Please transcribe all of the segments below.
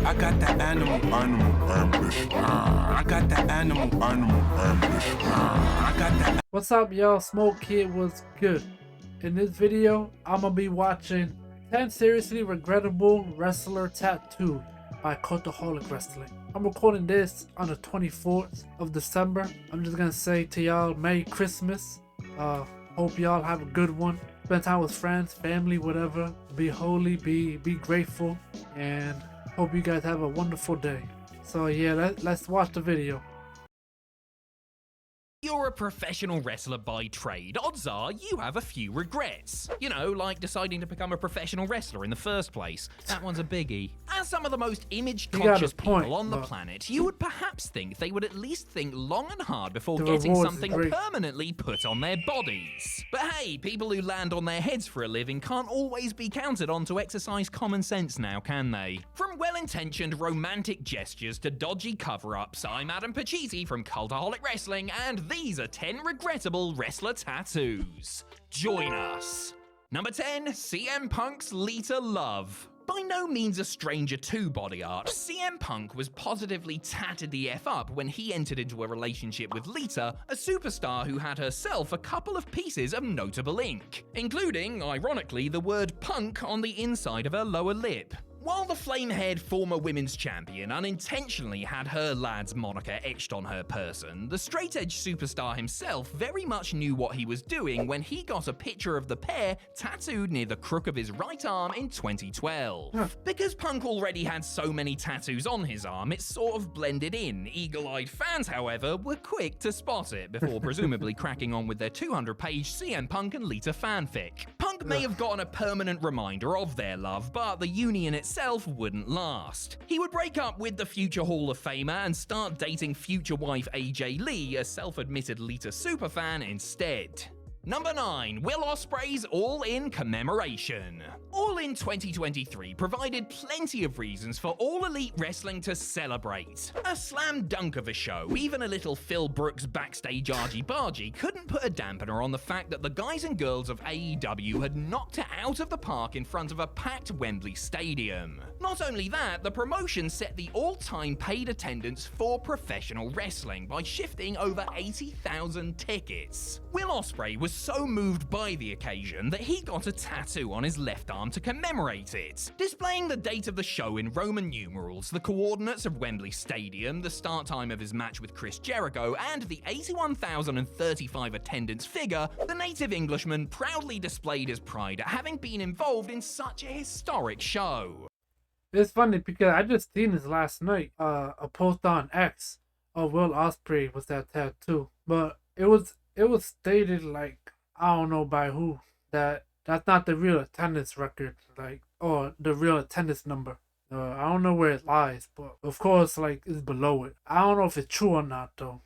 I got that animal ambition. I got that animal ambition. I got that. What's up, y'all? Smoak here. Was good. In this video, I'm gonna be watching 10 seriously regrettable wrestler tattoo by Cultaholic Wrestling. I'm recording this on the 24th of December. I'm just gonna say to y'all, Merry Christmas. Hope y'all have a good one. Spend time with friends, family, whatever. Be holy, be grateful, and hope you guys have a wonderful day. So yeah, let's watch the video. You're a professional wrestler by trade. Odds are you have a few regrets. You know, like deciding to become a professional wrestler in the first place. That one's a biggie. As some of the most image-conscious people on the planet, you would perhaps think they would at least think long and hard before getting something permanently put on their bodies. But hey, people who land on their heads for a living can't always be counted on to exercise common sense now, can they? From well-intentioned romantic gestures to dodgy cover-ups, I'm Adam Pacitti from Cultaholic Wrestling, and these are 10 regrettable wrestler tattoos. Join us. Number 10, CM Punk's Lita Love. By no means a stranger to body art, CM Punk was positively tatted the F up when he entered into a relationship with Lita, a superstar who had herself a couple of pieces of notable ink, including, ironically, the word punk on the inside of her lower lip. While the flame-haired former women's champion unintentionally had her lad's moniker etched on her person, the straight-edge superstar himself very much knew what he was doing when he got a picture of the pair tattooed near the crook of his right arm in 2012. Because Punk already had so many tattoos on his arm, it sort of blended in. Eagle-eyed fans, however, were quick to spot it before presumably cracking on with their 200-page CM Punk and Lita fanfic. Punk may have gotten a permanent reminder of their love, but the union itself wouldn't last. He would break up with the future Hall of Famer and start dating future wife AJ Lee, a self-admitted Lita superfan, instead. Number 9, Will Ospreay's All In commemoration. All In 2023 provided plenty of reasons for All Elite Wrestling to celebrate. A slam dunk of a show, even a little Phil Brooks backstage argy-bargy couldn't put a dampener on the fact that the guys and girls of AEW had knocked it out of the park in front of a packed Wembley Stadium. Not only that, the promotion set the all-time paid attendance for professional wrestling by shifting over 80,000 tickets. Will Ospreay was so moved by the occasion that he got a tattoo on his left arm to commemorate it, displaying the date of the show in Roman numerals, the coordinates of Wembley Stadium, the start time of his match with Chris Jericho, and the 81,035 attendance figure. The native Englishman proudly displayed his pride at having been involved in such a historic show. It's funny because I just seen this last night, a post on X of Will Ospreay was that tattoo, but it was stated, like, I don't know by who, that's not the real attendance record, like, or the real attendance number. I don't know where it lies, but of course, like, it's below it. I don't know if it's true or not, though.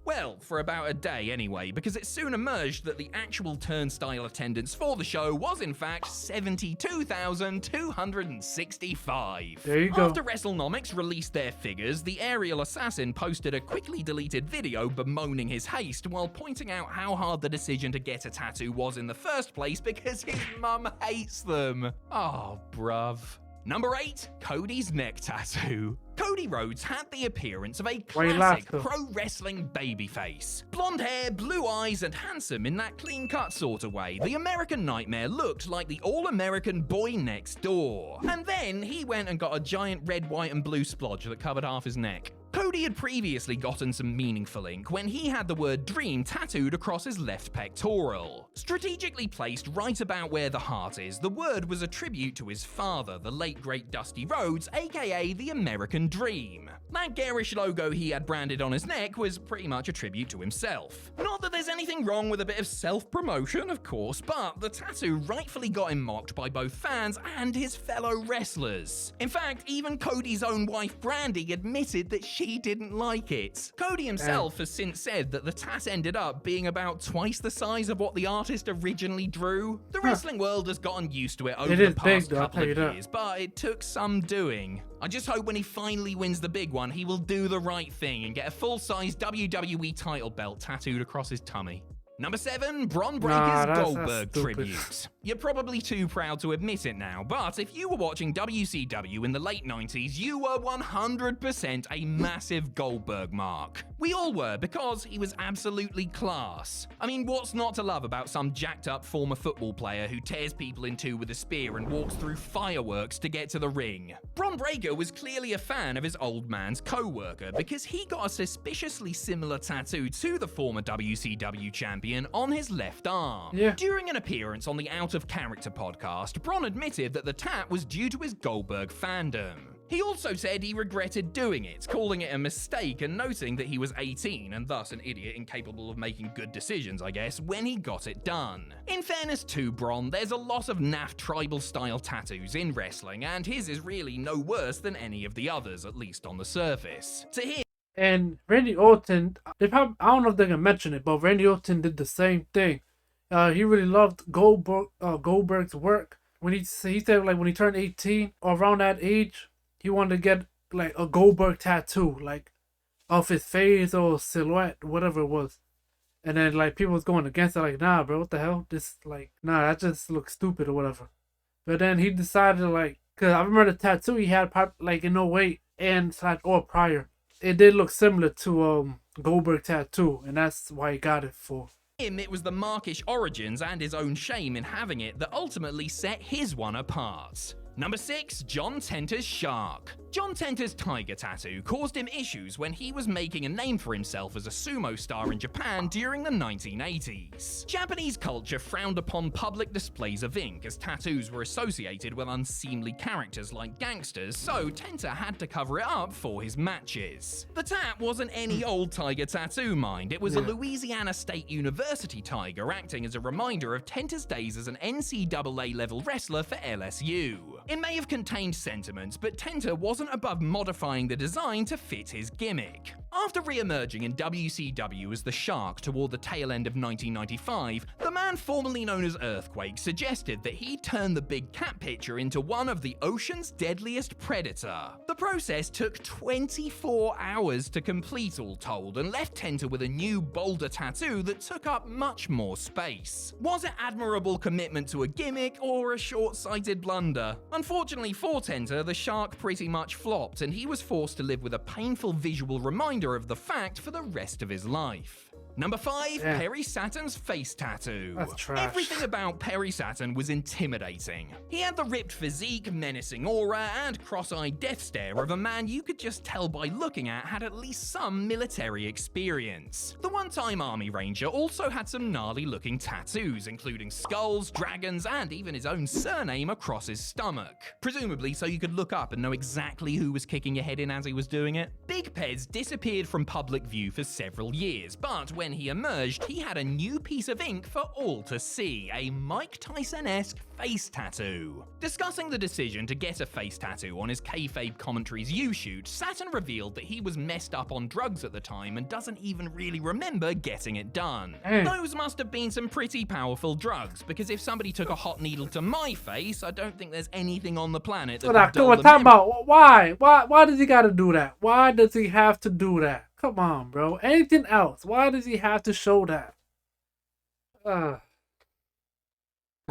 Well, for about a day anyway, because it soon emerged that the actual turnstile attendance for the show was in fact 72,265. There you go. After WrestleNomics released their figures, the aerial assassin posted a quickly deleted video bemoaning his haste while pointing out how hard the decision to get a tattoo was in the first place because his mum hates them. Oh, bruv. Number 8, Cody's neck tattoo. Cody Rhodes had the appearance of a classic pro wrestling babyface. Blonde hair, blue eyes, and handsome in that clean-cut sort of way, the American Nightmare looked like the all-American boy next door. And then he went and got a giant red, white, and blue splodge that covered half his neck. Cody had previously gotten some meaningful ink when he had the word dream tattooed across his left pectoral. Strategically placed right about where the heart is, the word was a tribute to his father, the late great Dusty Rhodes, aka the American Dream. That garish logo he had branded on his neck was pretty much a tribute to himself. Not that there's anything wrong with a bit of self-promotion, of course, but the tattoo rightfully got him mocked by both fans and his fellow wrestlers. In fact, even Cody's own wife Brandy admitted that she didn't like it. Cody himself has since said that the tat ended up being about twice the size of what the artist originally drew. The wrestling world has gotten used to it over the past couple of years, but it took some doing. I just hope when he finally wins the big one, he will do the right thing and get a full-size WWE title belt tattooed across his tummy. Number 7, Bron Breakker's Goldberg tribute. You're probably too proud to admit it now, but if you were watching WCW in the late 90s, you were 100% a massive Goldberg mark. We all were, because he was absolutely class. I mean, what's not to love about some jacked up former football player who tears people in two with a spear and walks through fireworks to get to the ring? Bron Breakker was clearly a fan of his old man's co-worker, because he got a suspiciously similar tattoo to the former WCW champion on his left arm. Yeah. During an appearance on the Out of Character podcast, Bron admitted that the tat was due to his Goldberg fandom. He also said he regretted doing it, calling it a mistake and noting that he was 18 and thus an idiot incapable of making good decisions, I guess, when he got it done. In fairness to Bron, there's a lot of naff tribal-style tattoos in wrestling, and his is really no worse than any of the others, at least on the surface. To him, and Randy Orton, I don't know if they can mention it, but Randy Orton did the same thing. He really loved Goldberg's work. When he said like when he turned 18 or around that age, he wanted to get like a Goldberg tattoo, like off his face or silhouette, whatever it was. And then like people was going against it, like, nah, bro, what the hell? This like, nah, that just looks stupid or whatever. But then he decided like, cause I remember the tattoo he had like in 08 and or prior. It did look similar to Goldberg tattoo, and that's why he got it for. It was the markish origins and his own shame in having it that ultimately set his one apart. Number 6, John Tenter's Shark. John Tenter's tiger tattoo caused him issues when he was making a name for himself as a sumo star in Japan during the 1980s. Japanese culture frowned upon public displays of ink as tattoos were associated with unseemly characters like gangsters, so Tenter had to cover it up for his matches. The tat wasn't any old tiger tattoo, mind. It was a Louisiana State University tiger, acting as a reminder of Tenter's days as an NCAA level wrestler for LSU. It may have contained sentiments, but Tenter wasn't above modifying the design to fit his gimmick. After re-emerging in WCW as the Shark toward the tail end of 1995, the man formerly known as Earthquake suggested that he turn the big cat picture into one of the ocean's deadliest predator. The process took 24 hours to complete all told, and left Tenter with a new, bolder tattoo that took up much more space. Was it admirable commitment to a gimmick, or a short-sighted blunder? Unfortunately for Tenter, the Shark pretty much flopped, and he was forced to live with a painful visual reminder of the fact for the rest of his life. Number 5, Perry Saturn's face tattoo. That's trash. Everything about Perry Saturn was intimidating. He had the ripped physique, menacing aura, and cross-eyed death stare of a man you could just tell by looking at least some military experience. The one-time Army Ranger also had some gnarly-looking tattoos, including skulls, dragons, and even his own surname across his stomach. Presumably so you could look up and know exactly who was kicking your head in as he was doing it. Big Pez disappeared from public view for several years, but when he emerged, he had a new piece of ink for all to see, a Mike Tyson-esque face tattoo. Discussing the decision to get a face tattoo on his kayfabe commentaries U-shoot, Saturn revealed that he was messed up on drugs at the time and doesn't even really remember getting it done. Those must have been some pretty powerful drugs, because if somebody took a hot needle to my face, I don't think there's anything on the planet that would dull the talking about why does he gotta do that? Why does he have to do that? Come on, bro. Anything else? Why does he have to show that?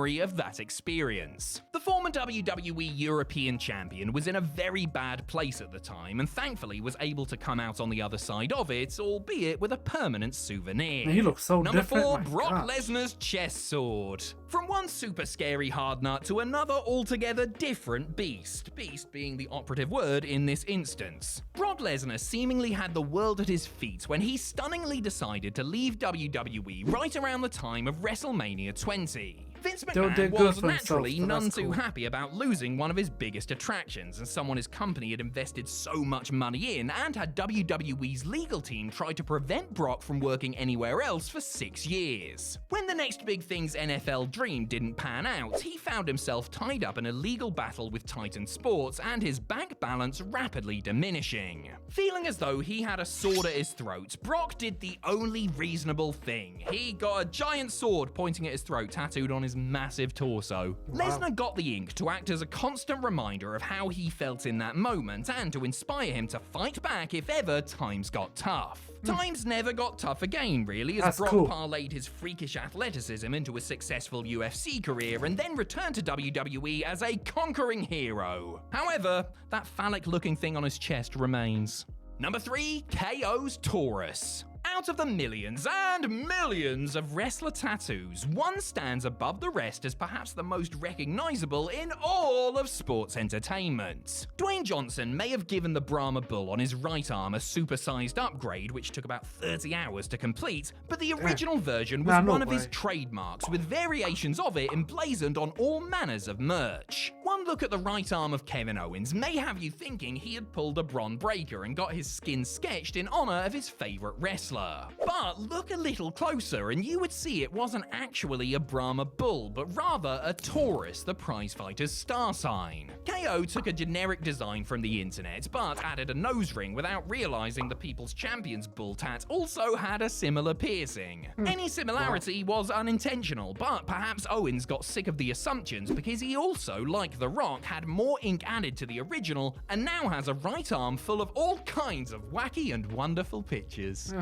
Of that experience. The former WWE European Champion was in a very bad place at the time, and thankfully was able to come out on the other side of it, albeit with a permanent souvenir. Man, he looks so Number different. 4, Brock Lesnar's chest sword. From one super scary hard nut to another altogether different beast. Beast being the operative word in this instance. Brock Lesnar seemingly had the world at his feet when he stunningly decided to leave WWE right around the time of WrestleMania 20. Vince McMahon was naturally none too happy about losing one of his biggest attractions, and someone his company had invested so much money in, and had WWE's legal team try to prevent Brock from working anywhere else for 6 years. When the next big thing's NFL dream didn't pan out, he found himself tied up in a legal battle with Titan Sports, and his bank balance rapidly diminishing. Feeling as though he had a sword at his throat, Brock did the only reasonable thing. He got a giant sword pointing at his throat tattooed on his his massive torso. Wow. Lesnar got the ink to act as a constant reminder of how he felt in that moment and to inspire him to fight back if ever times got tough. Times never got tough again, really, as That's Brock cool. parlayed his freakish athleticism into a successful UFC career and then returned to WWE as a conquering hero. However, that phallic-looking thing on his chest remains. Number 3, KO's Taurus. Out of the millions and millions of wrestler tattoos, one stands above the rest as perhaps the most recognizable in all of sports entertainment. Dwayne Johnson may have given the Brahma Bull on his right arm a supersized upgrade which took about 30 hours to complete, but the original version was one of his trademarks with variations of it emblazoned on all manners of merch. One look at the right arm of Kevin Owens may have you thinking he had pulled a Bron Breakker and got his skin sketched in honor of his favorite wrestler. But look a little closer and you would see it wasn't actually a Brahma Bull, but rather a Taurus, the prizefighter's star sign. KO took a generic design from the internet, but added a nose ring without realizing the People's Champion's bull tat also had a similar piercing. Any similarity was unintentional, but perhaps Owens got sick of the assumptions because he also, like The Rock, had more ink added to the original and now has a right arm full of all kinds of wacky and wonderful pictures.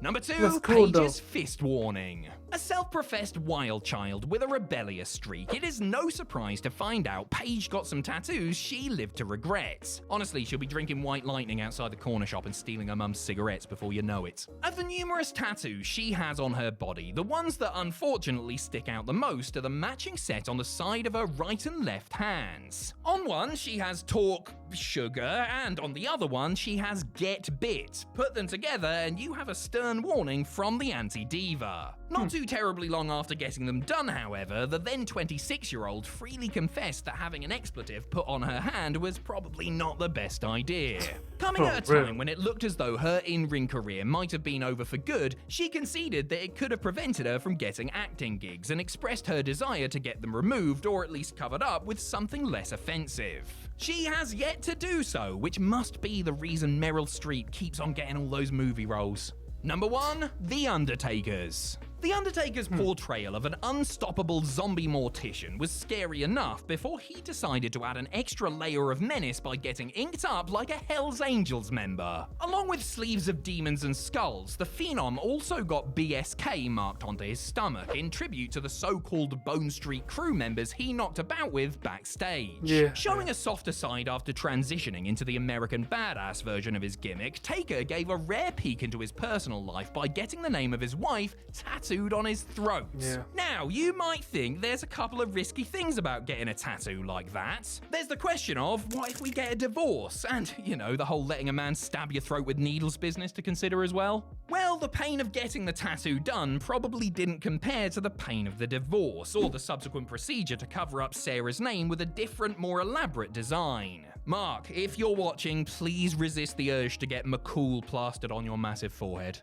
Number 2, Paige's fist warning. A self-professed wild child with a rebellious streak, it is no surprise to find out Paige got some tattoos she lived to regret. Honestly, she'll be drinking White Lightning outside the corner shop and stealing her mum's cigarettes before you know it. Of the numerous tattoos she has on her body, the ones that unfortunately stick out the most are the matching set on the side of her right and left hands. On one, she has Talk Sugar, and on the other one, she has Get Bit. Put them together and you have a stern warning from the anti-diva. Not too terribly long after getting them done, however, the then 26-year-old freely confessed that having an expletive put on her hand was probably not the best idea. Coming at a time when it looked as though her in-ring career might have been over for good, she conceded that it could have prevented her from getting acting gigs and expressed her desire to get them removed or at least covered up with something less offensive. She has yet to do so, which must be the reason Meryl Streep keeps on getting all those movie roles. Number 1, The Undertaker's. The Undertaker's portrayal of an unstoppable zombie mortician was scary enough before he decided to add an extra layer of menace by getting inked up like a Hell's Angels member. Along with sleeves of demons and skulls, the Phenom also got BSK marked onto his stomach in tribute to the so-called Bone Street crew members he knocked about with backstage. Showing a softer side after transitioning into the American Badass version of his gimmick, Taker gave a rare peek into his personal life by getting the name of his wife tattooed on his throat. Now, you might think there's a couple of risky things about getting a tattoo like that. There's the question of, what if we get a divorce? And, you know, the whole letting a man stab your throat with needles business to consider as well. Well, the pain of getting the tattoo done probably didn't compare to the pain of the divorce, or the subsequent procedure to cover up Sarah's name with a different, more elaborate design. Mark, if you're watching, please resist the urge to get McCool plastered on your massive forehead.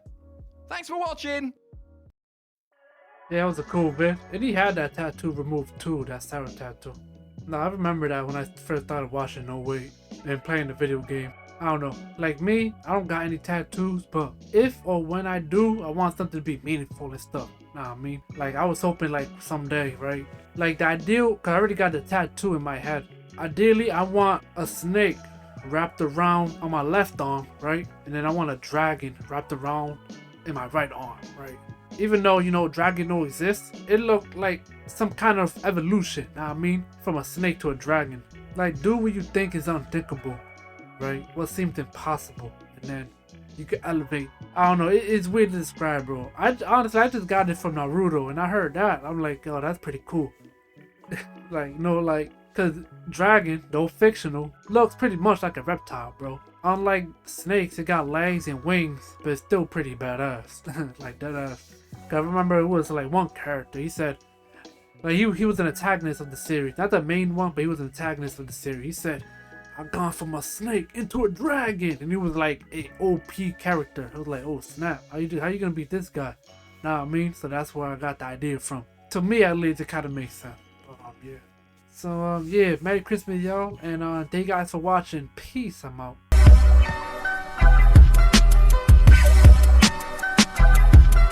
Thanks for watching! Yeah, it was a cool bit. And he had that tattoo removed too, that Sarah tattoo. No, I remember that when I first started watching No Way and playing the video game. I don't know. Like me, I don't got any tattoos, but if or when I do, I want something to be meaningful and stuff. Know what I mean? Like, I was hoping like someday, right? Like the ideal, cause I already got the tattoo in my head. Ideally, I want a snake wrapped around on my left arm, right? And then I want a dragon wrapped around in my right arm, right? Even though, you know, dragon don't exist, it looked like some kind of evolution, know what I mean? From a snake to a dragon. Like, do what you think is unthinkable, right? What seems impossible, and then you can elevate. I don't know, it's weird to describe, bro. Honestly, I just got it from Naruto, and I heard that. I'm like, oh, that's pretty cool. Like, you know, like, cause dragon, though fictional, looks pretty much like a reptile, bro. Unlike snakes, it got legs and wings, but it's still pretty badass. Like that ass. Cause I remember it was like one character. He said, like he was an antagonist of the series, not the main one, but he was an antagonist of the series. He said, "I've gone from a snake into a dragon," and he was like a OP character. I was like, oh snap, how you gonna beat this guy? Know what I mean? So that's where I got the idea from. To me, at least, it kind of makes sense. But yeah. So yeah, Merry Christmas, y'all, and thank you guys for watching. Peace. I'm out.